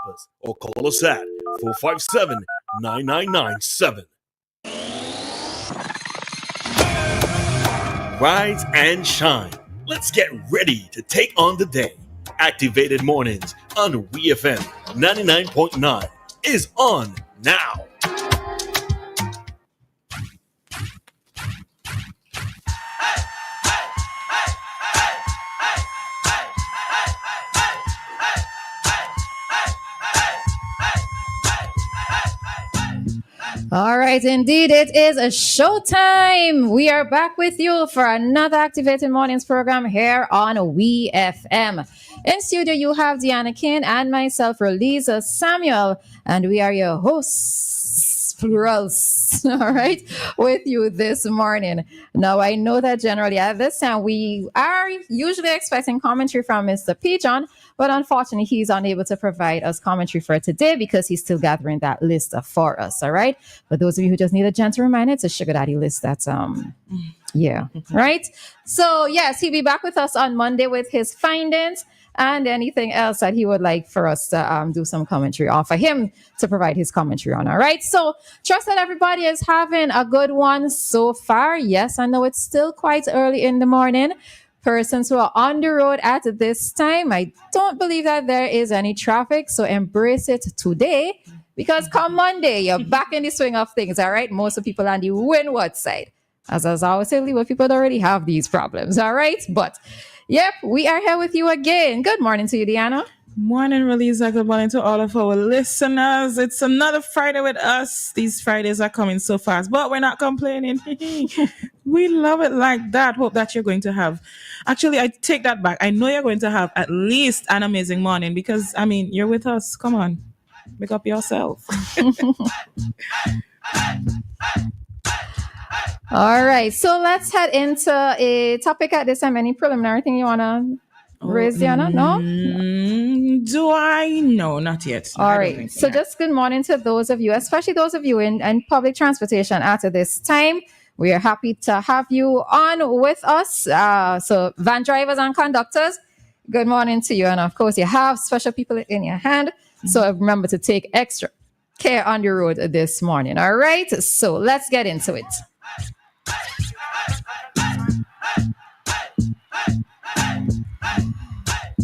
WhatsApp us or call us at 457-9997. Rise and shine. Let's get ready to take on the day. Activated Mornings on WEFM 99.9 is on now. All right, indeed, it is a showtime. We are back with you for another Activated Mornings program here on WEFM. In studio, you have Dianna, Cain, and myself, Roleza Samuel, and we are your hosts, plurals, all right, with you this morning. Now, I know that generally at this time, we are usually expecting commentary from Mr. P. John, but unfortunately, he's unable to provide us commentary for today because he's still gathering that list for us. All right. For those of you who just need a gentle reminder, it's a sugar daddy list. That's yeah. Right. So yes, he'll be back with us on Monday with his findings and anything else that he would like for us to do some commentary on, for him to provide his commentary on. All right. So trust that everybody is having a good one so far. Yes, I know it's still quite early in the morning. Persons who are on the road at this time, I don't believe that there is any traffic, so embrace it today, because come Monday, you're back in the swing of things, all right? Most of the people on the windward side. As I always say, well, people already have these problems, all right? But, yep, we are here with you again. Good morning to you, Dianna. Morning, Roleza. Good morning to all of our listeners. It's another Friday with us. These Fridays are coming so fast, but we're not complaining. We love it like that. Hope that you're going to have. Actually, I take that back. I know you're going to have at least an amazing morning because, I mean, you're with us. Come on. Pick up yourself. All right. So let's head into a topic at this time. Any preliminary thing you want to raise, Dianna? No? Do I? No, not yet. All right. So just good morning to those of you, especially those of you in public transportation at this time. We are happy to have you on with us. So van drivers and conductors, good morning to you. And of course, you have special people in your hand. So remember to take extra care on the road this morning. All right. So let's get into it.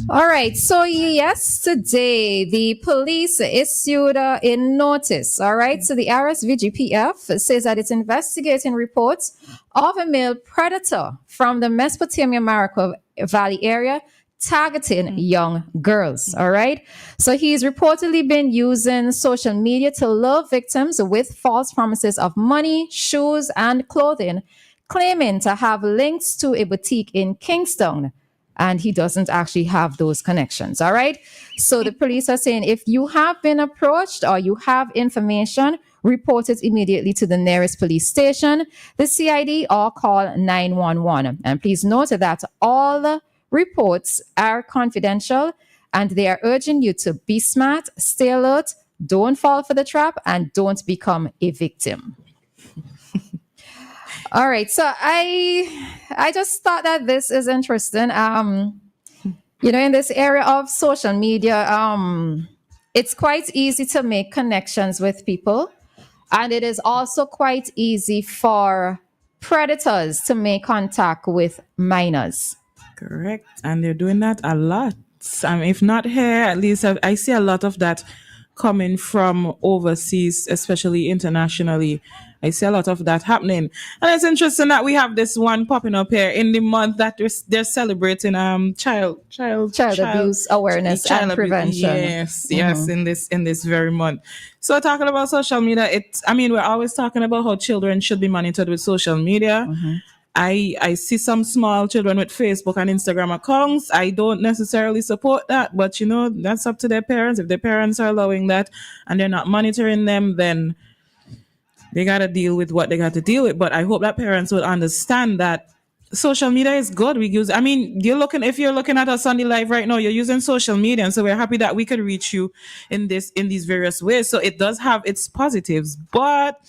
All right. So yesterday, the police issued a notice. All right. So the RSVGPF says that it's investigating reports of a male predator from the Mesopotamia Marico Valley area targeting young girls. All right. So he's reportedly been using social media to lure victims with false promises of money, shoes, and clothing, claiming to have links to a boutique in Kingston. And he doesn't actually have those connections. All right. So the police are saying if you have been approached or you have information, report it immediately to the nearest police station, the CID, or call 911. And please note that all reports are confidential and they are urging you to be smart, stay alert, don't fall for the trap, and don't become a victim. All right. So I just thought that this is interesting. In this area of social media, it's quite easy to make connections with people. And it is also quite easy for predators to make contact with minors. Correct. And they're doing that a lot. If not here, at least I see a lot of that coming from overseas, especially internationally. I see a lot of that happening. And it's interesting that we have this one popping up here in the month that they're celebrating child abuse awareness and prevention. Yes, in this very month. So talking about social media, we're always talking about how children should be monitored with social media. I see some small children with Facebook and Instagram accounts. I don't necessarily support that, but that's up to their parents. If their parents are allowing that and they're not monitoring them, then they got to deal with what they got to deal with. But I hope that parents would understand that social media is good. If you're looking at us on the live right now, you're using social media. And so we're happy that we could reach you in these various ways. So it does have its positives, but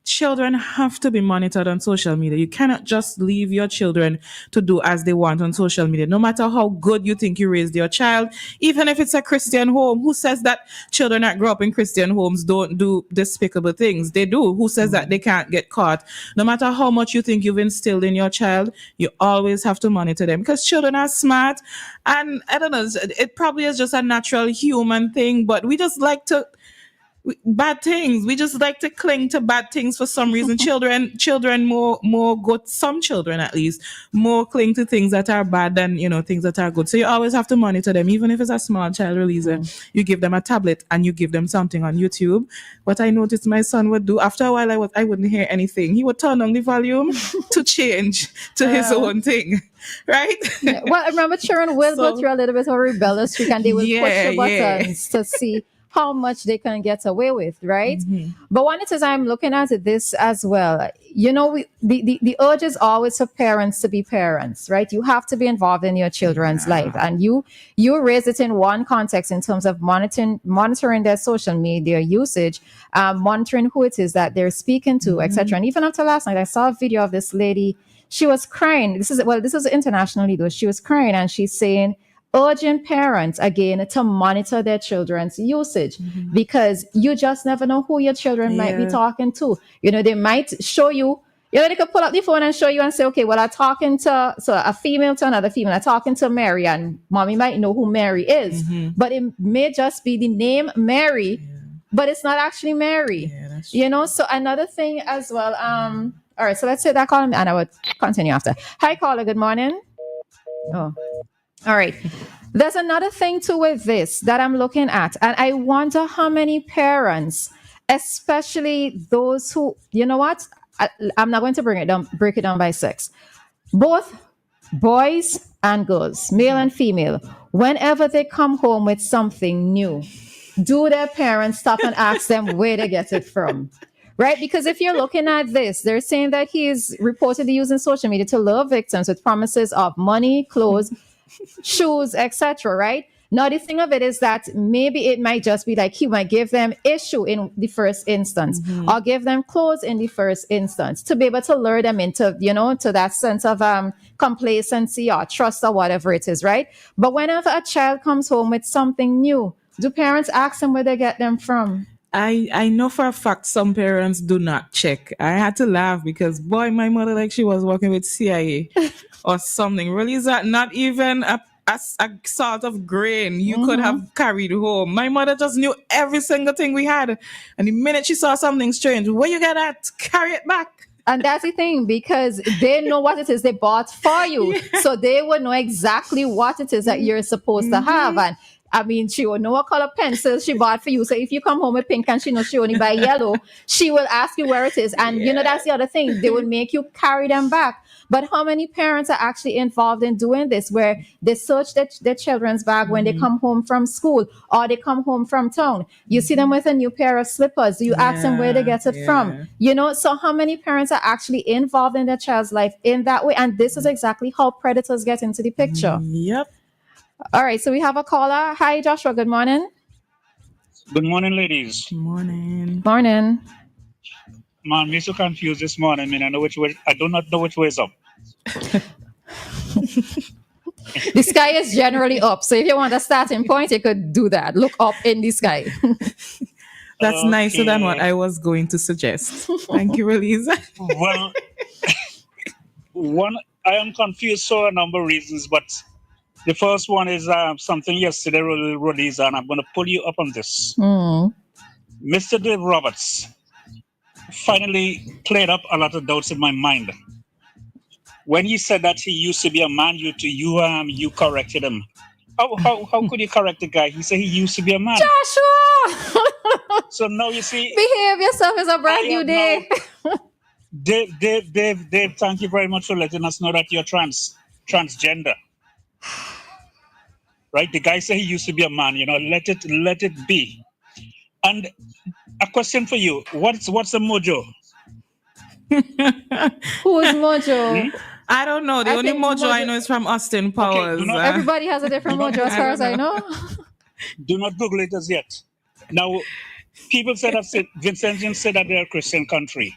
children have to be monitored on social media. You cannot just leave your children to do as they want on social media. No matter how good you think you raised your child, even if it's a Christian home, who says that children that grow up in Christian homes don't do despicable things? They do. Who says that they can't get caught? No matter how much you think you've instilled in your child, you always have to monitor them because children are smart. And I don't know, it probably is just a natural human thing, but we just like to bad things. We just like to cling to bad things for some reason. Children more good. Some children, at least, more cling to things that are bad than things that are good. So you always have to monitor them, even if it's a small child. Releaser, you give them a tablet and you give them something on YouTube. What I noticed my son would do after a while, I wouldn't hear anything. He would turn on the volume to change to his own thing. Right? Yeah. Well, I remember children will go through a little bit of a rebellious streak and they will push the buttons to see how much they can get away with, right? But one it is, I'm looking at this as well. The urge is always for parents to be parents, right? You have to be involved in your children's life, and you raise it in one context in terms of monitoring their social media usage, monitoring who it is that they're speaking to, etc. And even after last night, I saw a video of this lady. She was crying. This is internationally though. She was crying and she's saying, urging parents again to monitor their children's usage because you just never know who your children might be talking to. They might show you, they could pull up the phone and show you and say, okay, well, I'm talking to a female to another female. I'm talking to Mary, and mommy might know who Mary is, but it may just be the name Mary, but it's not actually Mary. So another thing as well. All right, so let's say that call and I would continue after. Hi, caller. Good morning. Oh. All right. There's another thing too with this that I'm looking at. And I wonder how many parents, especially those who, I'm not going to break it down by sex. Both boys and girls, male and female, whenever they come home with something new, do their parents stop and ask them where they get it from? Right? Because if you're looking at this, they're saying that he's reportedly using social media to lure victims with promises of money, clothes, shoes, etc. Right? Now, the thing of it is that maybe it might just be like he might give them issue in the first instance or give them clothes in the first instance to be able to lure them into, to that sense of complacency or trust or whatever it is, right? But whenever a child comes home with something new, do parents ask them where they get them from? I know for a fact some parents do not check. I had to laugh because, boy, my mother, like she was working with CIA or something. Really, is that not even a sort of grain you could have carried home? My mother just knew every single thing we had. And the minute she saw something strange, where you get that? Carry it back. And that's the thing, because they know what it is they bought for you. So they would know exactly what it is that you're supposed to have. And I mean, she will know what color pencils she bought for you. So if you come home with pink and she knows she only buy yellow, she will ask you where it is. And that's the other thing. They will make you carry them back. But how many parents are actually involved in doing this, where they search their children's bag when they come home from school or they come home from town? You see them with a new pair of slippers. Do you ask them where they get it from? So how many parents are actually involved in their child's life in that way? And this is exactly how predators get into the picture. Yep. All right, so we have a caller. Hi, Joshua. Good morning. Good morning, ladies. Good morning. Morning. Man, me so confused this morning. I mean, I do not know which way is up. The sky is generally up. So if you want a starting point, you could do that. Look up in the sky. That's nicer than what I was going to suggest. Thank you, Roleza. Well, I am confused for a number of reasons, but the first one is something yesterday, Roleza, and I'm going to pull you up on this. Mr. Dave Roberts finally cleared up a lot of doubts in my mind. When he said that he used to be a man, you corrected him. How could you correct the guy? He said he used to be a man. Joshua! So now you see... Behave yourself as a brand new day. Dave, thank you very much for letting us know that you're transgender. Right? The guy said he used to be a man, let it be. And a question for you. What's the mojo? Who's mojo? I don't know. The only mojo I know is from Austin Powers. Okay, everybody has a different mojo as far as I know. Do not Google it as yet. Now, people said that Vincentians said that they're a Christian country.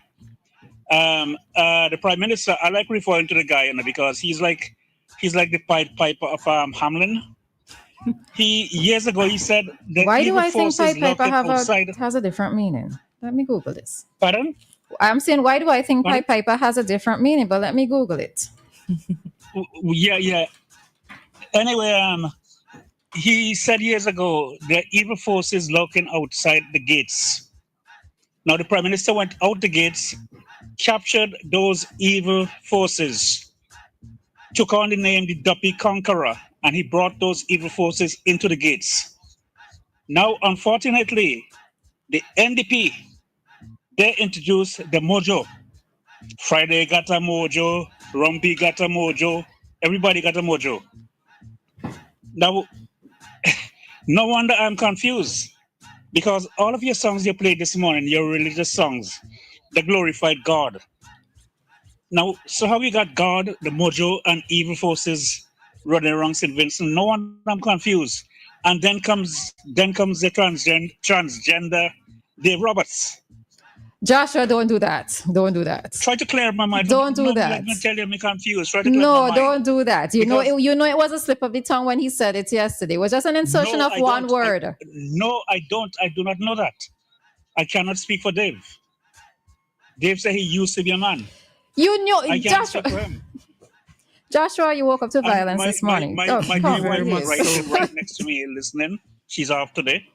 The Prime Minister, I like referring to the guy, because he's like the Pied Piper of Hamlin. He years ago he said the Why do evil I think forces Pied Piper lurking outside. has a different meaning? Let me Google this. Pardon? I'm saying, why do I think Pardon? Pied Piper has a different meaning? But let me Google it. Yeah. Anyway, he said years ago the evil forces lurking outside the gates. Now the Prime Minister went out the gates, captured those evil forces, took on the name the Duppy Conqueror, and he brought those evil forces into the gates. Now, unfortunately, the NDP, they introduced the mojo. Friday got a mojo, Rumpy got a mojo, everybody got a mojo. Now, no wonder I'm confused, because all of your songs you played this morning, your religious songs, they glorified God. Now, so how we got God, the mojo, and evil forces running around St. Vincent? No wonder I'm confused. And then comes the transgender Dave Roberts. Joshua, don't do that. Don't do that. Try to clear my mind. Don't do that. Let me tell you, I'm confused. Try to clear my mind. Don't do that. You know it was a slip of the tongue when he said it yesterday. It was just an insertion of one word. No, I don't. I do not know that. I cannot speak for Dave. Dave said he used to be a man. You know, I can't speak for him. Joshua, you woke up to violence this morning. My wife is right next to me listening. She's off today,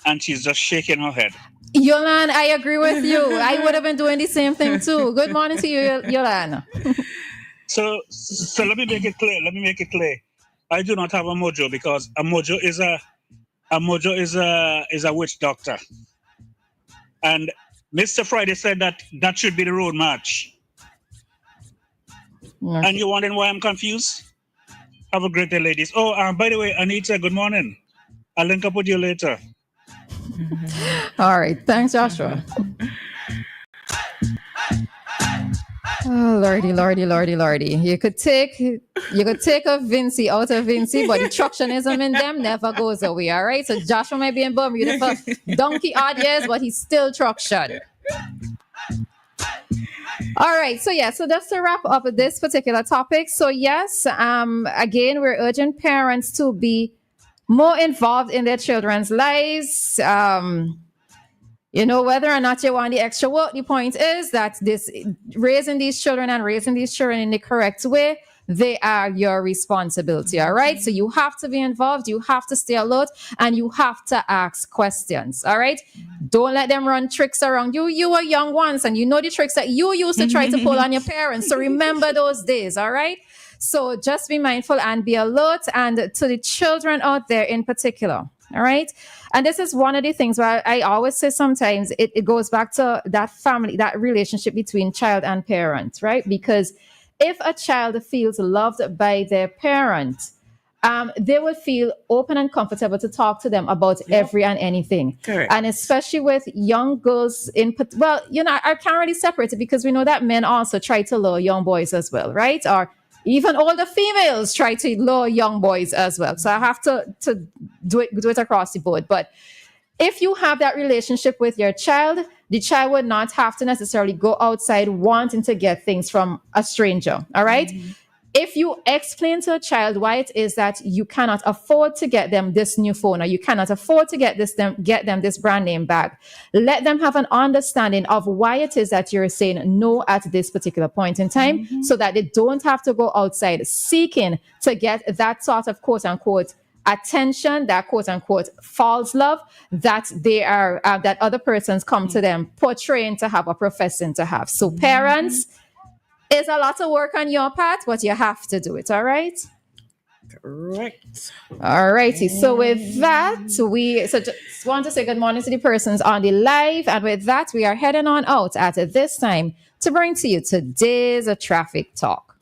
and she's just shaking her head. Yolanda, I agree with you. I would have been doing the same thing too. Good morning to you, Yolanda. So let me make it clear. I do not have a mojo, because a mojo is a witch doctor. And Mr. Friday said that should be the road march. Okay. And you wondering why I'm confused? Have a great day, ladies. Oh, by the way, Anita, good morning. I'll link up with you later. All right. Thanks, Joshua. Oh, Lordy. You could take a Vinci out of Vinci, but the tructionism in them never goes away. All right. So Joshua might be in Bermuda for donkey odd years, but he's still truction. All right. So just to wrap up this particular topic. So yes, again, we're urging parents to be more involved in their children's lives. Whether or not you want the extra work, the point is that raising these children in the correct way, they are your responsibility. All right. So you have to be involved. You have to stay alert, and you have to ask questions. All right. Don't let them run tricks around you. You were young once, and you know the tricks that you used to try to pull on your parents. So remember those days. All right. So just be mindful and be alert, and to the children out there in particular. All right. And this is one of the things where I always say sometimes it goes back to that family, that relationship between child and parent, right? Because if a child feels loved by their parent, they will feel open and comfortable to talk to them about every and anything. Correct. And especially with young girls I can't really separate it, because we know that men also try to lure young boys as well, right? Or even older females try to lure young boys as well. So I have to do it across the board. But if you have that relationship with your child, the child would not have to necessarily go outside wanting to get things from a stranger. All right. Mm-hmm. If you explain to a child why it is that you cannot afford to get them this new phone, or you cannot afford to get them this brand name bag, let them have an understanding of why it is that you're saying no at this particular point in time, so that they don't have to go outside seeking to get that sort of quote unquote attention, that quote unquote false love that they are that other persons come to them portraying to have or professing to have. So parents, it's a lot of work on your part, but you have to do it. All right. Correct. All righty. So with that, we just want to say good morning to the persons on the live, and with that, we are heading on out at this time to bring to you today's traffic talk.